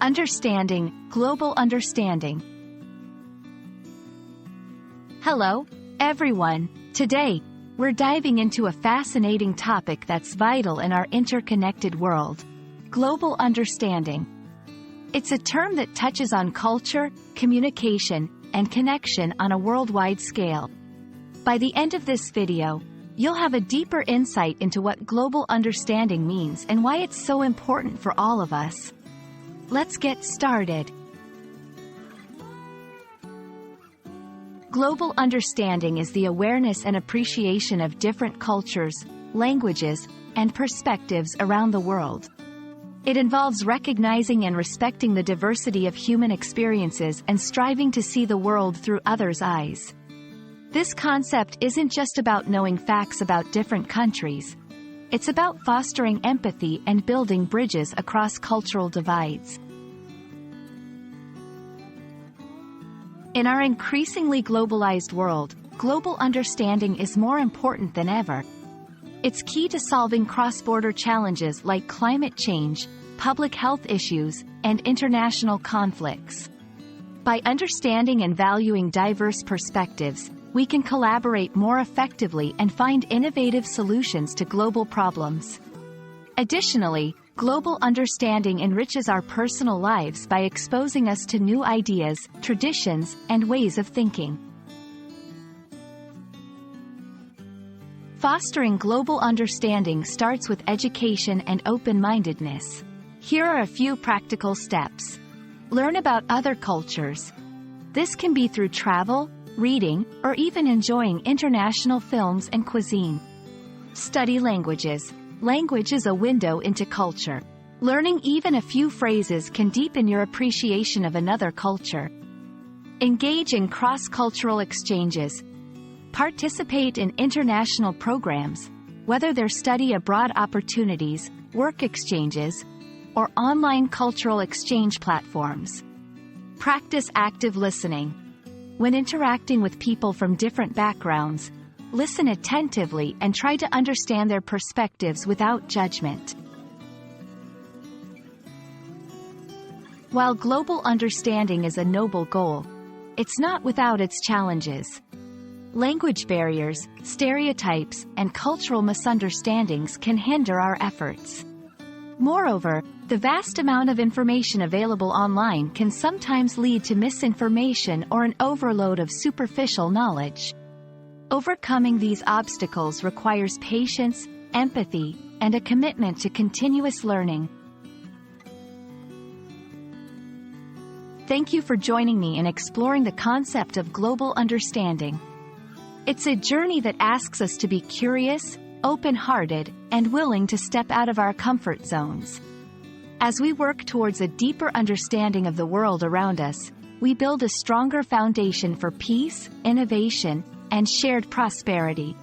Understanding, global understanding. Hello, everyone. Today, we're diving into a fascinating topic that's vital in our interconnected world: global understanding. It's a term that touches on culture, communication, and connection on a worldwide scale. By the end of this video, you'll have a deeper insight into what global understanding means and why it's so important for all of us. Let's get started. Global understanding is the awareness and appreciation of different cultures, languages, and perspectives around the world. It involves recognizing and respecting the diversity of human experiences and striving to see the world through others' eyes. This concept isn't just about knowing facts about different countries. It's about fostering empathy and building bridges across cultural divides. In our increasingly globalized world, global understanding is more important than ever. It's key to solving cross-border challenges like climate change, public health issues, and international conflicts. By understanding and valuing diverse perspectives, we can collaborate more effectively and find innovative solutions to global problems. Additionally, global understanding enriches our personal lives by exposing us to new ideas, traditions, and ways of thinking. Fostering global understanding starts with education and open-mindedness. Here are a few practical steps. Learn about other cultures. This can be through travel, reading, or even enjoying international films and cuisine. Study languages. Language is a window into culture. Learning even a few phrases can deepen your appreciation of another culture. Engage in cross-cultural exchanges. Participate in international programs, whether they're study abroad opportunities, work exchanges, or online cultural exchange platforms. Practice active listening. When interacting with people from different backgrounds, listen attentively and try to understand their perspectives without judgment. While global understanding is a noble goal, it's not without its challenges. Language barriers, stereotypes, and cultural misunderstandings can hinder our efforts. Moreover, the vast amount of information available online can sometimes lead to misinformation or an overload of superficial knowledge. Overcoming these obstacles requires patience, empathy, and a commitment to continuous learning. Thank you for joining me in exploring the concept of global understanding. It's a journey that asks us to be curious, open-hearted, and willing to step out of our comfort zones. As we work towards a deeper understanding of the world around us, we build a stronger foundation for peace, innovation, and shared prosperity.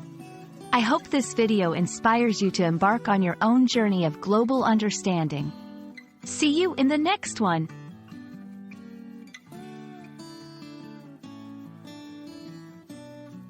I hope this video inspires you to embark on your own journey of global understanding. See you in the next one.